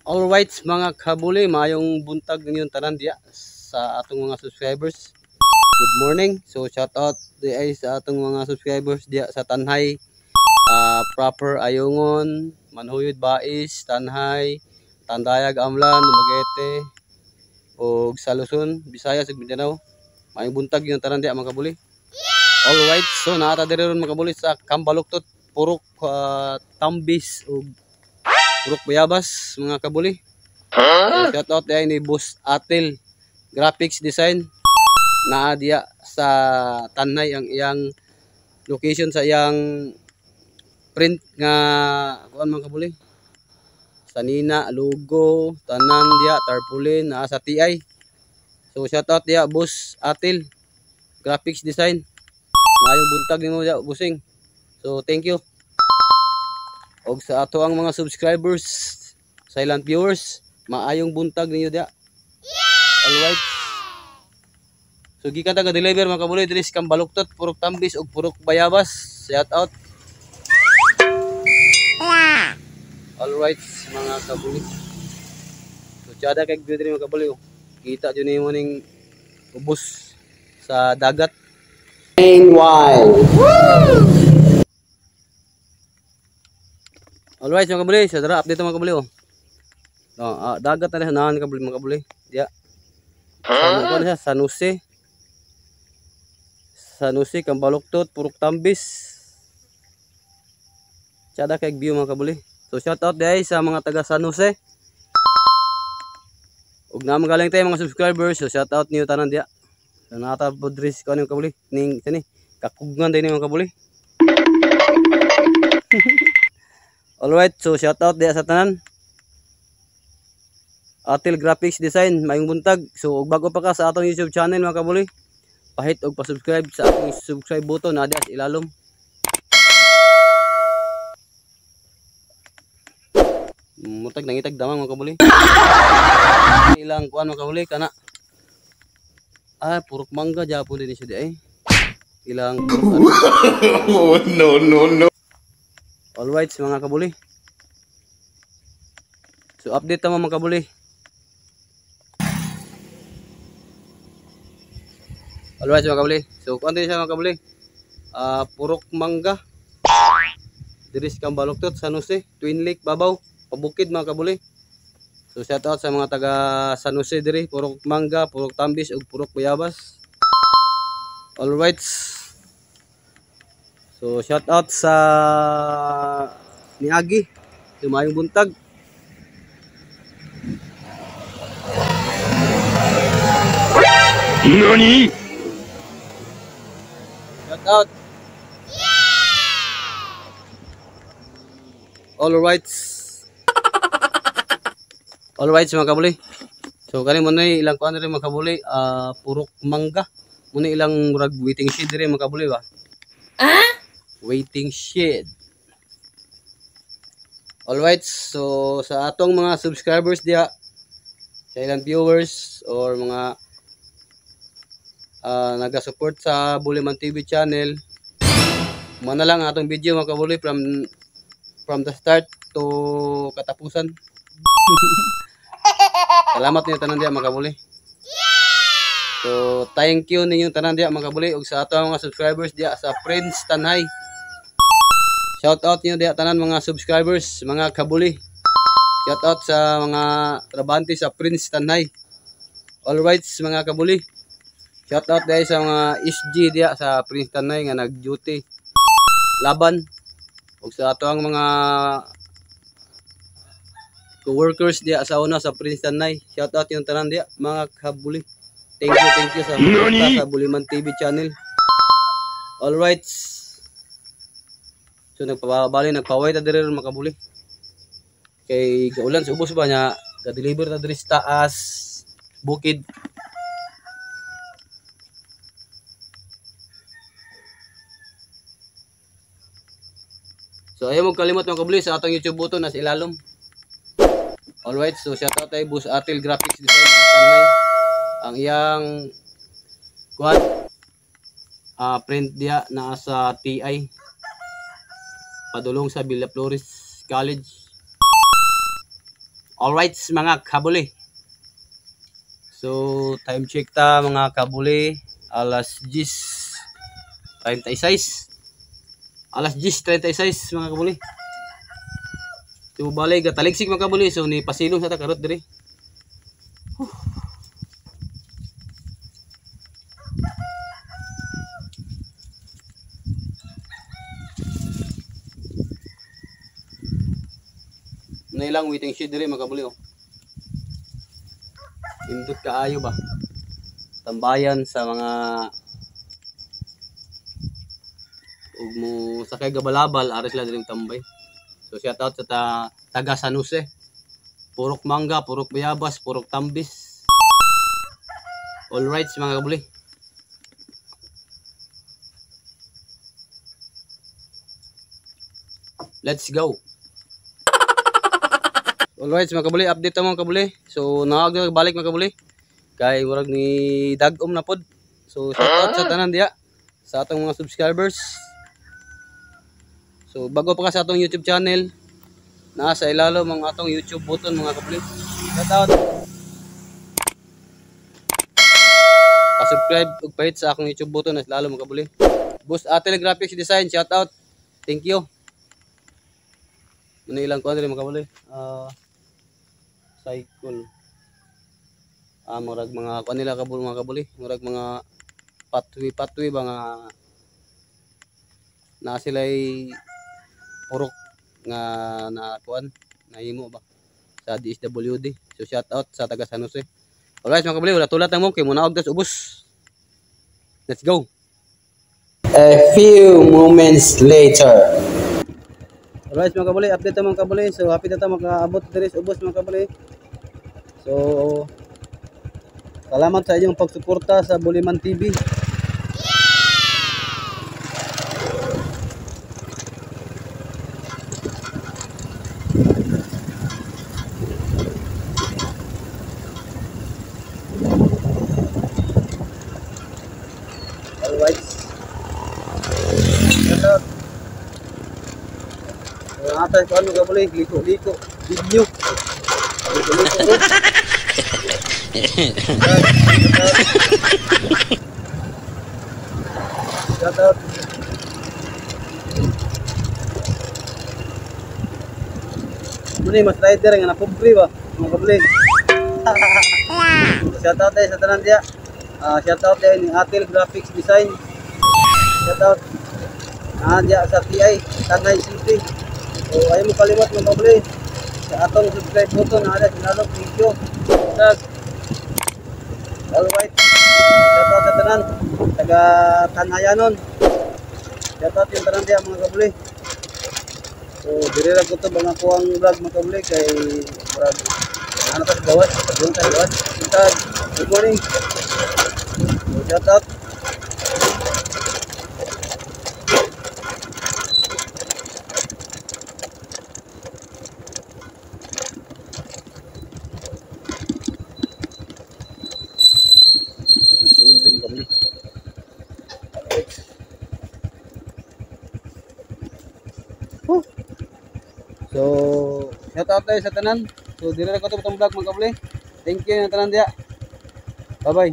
Alright mga kabuli, maayong buntag ninyo tanan diya sa atong mga subscribers. Good morning. So shout out diay sa atong mga subscribers diya sa Tanhay, proper Ayungon, Manhuyod Bais, Tanhay, Tandayag, Amlan, Dumaguete, ug sa Luzon, Visayas ug Mindanao. Maayong buntag yung tanan diya mga kabuli. Alright, so naata diri ron mga kabuli sa Kambaluktot, Purok Tambis ug Purok Bayabas mga kabuli. So, shout out din ni Boss Atil Graphics Design na diya sa Tanay ang iyang location sa iyang print nga kuan mga kabuli. Sanina, logo, tanan diya, tarpaulin naa sa TI. So shout out diya Boss Atil Graphics Design. Maayong buntag nimo diya busing. So thank you. Og sa ato ang mga subscribers, silent viewers, maayong buntag ninyo dia. Alright. So gikan ta ga-deliver mga kabuli diri sa Kambaluktot, Purok Tambis ug Purok Bayabas. Shout out. Alright mga kabuli. So tiada kay diri mga kabuli. Kita jud nimo ning ubos sa dagat. Wild. Alright mga kabuli, sa dara update mga kabuli oh. Dagat na nahan kabuli mga kabuli. Diya. Ano siya? San Jose. San Jose, Kambaluktot, Purok Tambis. Tsada kay view mga kabuli. So shout out guys sa mga taga San Jose. Ug na magaling tayo mga subscribers. So shout out niyo tanan diya. So nata podris ko ano kabuli. Ning sini kakugngan din mga kabuli. Alright, so shout out diya sa tanan. Atil Graphics Design, mayong buntag. So bago pa ka sa atong YouTube channel mga kabuli, pahit og pa-subscribe sa atong subscribe button na diya sa ilalom. Mutag nangitag damang mga kabuli. Ilang kuan mga kabuli kana. Purok mangga japon din siya di ay. Ilang purok oh, no. Alright mga kabuli. So update ta mga kabuli. Alright mga kabuli. So kuan din siya mga kabuli. Purok mangga. Diri sa Kambaluktot, San Jose, Twin Lake, Babaw, pabukid mga kabuli. So shout out sa mga taga San Jose diri, Purok Mangga, Purok Tambis ug Purok Bayabas. Alright. So shout out sa Niagi, mayong buntag. Nani? Shout out. Alright. Alright mga kabuli. So kani mo na ilang kuan rin mga kabuli, Purok Mangga. Muna ilang murag waiting shed rin mga kabuli ba? Waiting shed. Alright, so sa atong mga subscribers diya, silent viewers or mga naga-support sa Buliman TV channel, mana lang atong video mga kabuli from the start to katapusan. Salamat niyo tanan diya mga kabuli. So thank you ninyo tanan diya mga kabuli ug sa atong mga subscribers diya sa Prince Tanhay. Shout out niyo diya tanan mga subscribers, mga kabuli. Shout out sa mga trabante sa Prince Tanhay. Alright mga kabuli. Shout out diya sa mga SG diya sa Prince Tanhay nga nag-duty laban ug sa ato ang mga co-workers diya sa una sa Prince Tanhay. Shout out yung tanan diya mga kabuli. Thank you sa mga sa Buliman TV channel. Alright. So nagpaway ta diri mga kabuli. Kay gaulan sa ubos ba nya ga-deliver ta diri sa taas bukid. So ayaw mo kalimot mga kabuli sa atong YouTube button nasa ilalom. Alright, so shout out kay Boss Atil Graphics Design Tanay. Ang iyang kuan print dia na sa TI. Padulong sa Villa Flores College. Alright mga kabuli. So time check ta mga kabuli. Alas 10:36. Alas 10:36 mga kabuli. So balay gataligsik mga kabuli. So ni pasilong sa ta karot diri. Nailang waiting shed diri mga kabuli oh. Indot kaayo ba? Tambayan sa mga ug mo sakay gabalabal aris la diri tambay. So shout out sa taga San Jose. Purok mangga, purok bayabas, purok tambis. All right mga kabuli. Let's go. Alright mga kabuli, update mo mga kabuli. So naag na balik mga kabuli. Kay murag ni dagom na pod. So shout out sa tanan diya sa atong mga subscribers. So bago pa ka sa atong YouTube channel, nasa ilalom ang atong YouTube button mga kabuli. Shout out. Pa-subscribe ug pahit sa akong YouTube button na ilalom mga kabuli. Boss Atel Graphics Design, shout out. Thank you. Muna ilang kuan diri mga kabuli. Cycle. Murag mga kuan nila kabul mga kabuli. Murag mga patwi ba nga na sila'y purok nga na kuan nahimo ba sa DSWD. So shout out sa taga San Jose. Alright mga kabuli, wala tulat na mo kay muna og tas ubos. Let's go. A few moments later. Alright mga kabuli, update mga kabuli. So happy na tayo makaabot diri sa ubos mga kabuli. So salamat sa inyong pagsuporta sa Buliman TV. Alright. Atas ko ano ka boleh liko-liko video. Liko-liko. Shout out. Muni mas rider nga napubri ba? Mga kabuli. Shout out sa tanan dia. Shout out ni Atel Graphics Design. Shout out. Dia sa TI Tanay City. So ayaw mo kalimot mga kabuli. Sa atong subscribe button na ada sinalog video. Alright. Shout out sa tanan taga Tanayanon. Shout out yung tanan dia mga kabuli. So diri ra ko to mga kuang vlog mga kabuli kay murag ano ta gawas, doon ta gawas. Good morning. So, shout out. So, shout out tayo sa tanan. So, dili ra ko to itong vlog mga kabuli. Thank you yung tanan dia. Bye bye.